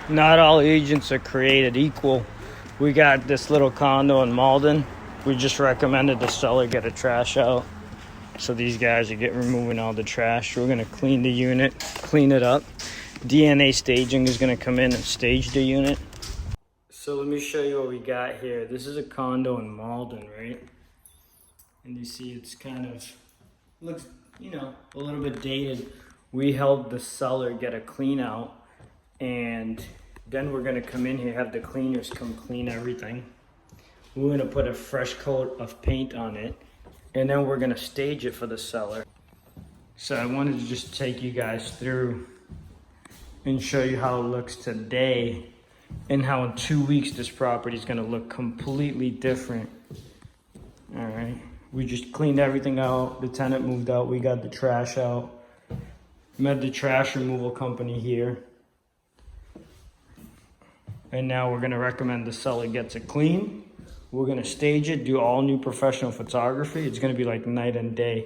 Not all agents are created equal. We got this little condo in Malden. We just recommended the seller get a trash out. So these guys are removing all the trash. We're gonna clean the unit, clean it up. DNA staging is gonna come in and stage the unit. So let me show you what we got here. This is a condo in Malden, right? And you see it's kind of, looks, you know, a little bit dated. We helped the seller get a clean out, and then we're gonna come in here, have the cleaners come clean everything. We're gonna put a fresh coat of paint on it, and then we're gonna stage it for the seller. So I wanted to just take you guys through and show you how it looks today and how in 2 weeks this property is gonna look completely different. All right, we just cleaned everything out. The tenant moved out, we got the trash out. Met the trash removal company here. And now we're gonna recommend the seller gets it clean. We're gonna stage it, do all new professional photography. It's gonna be like night and day.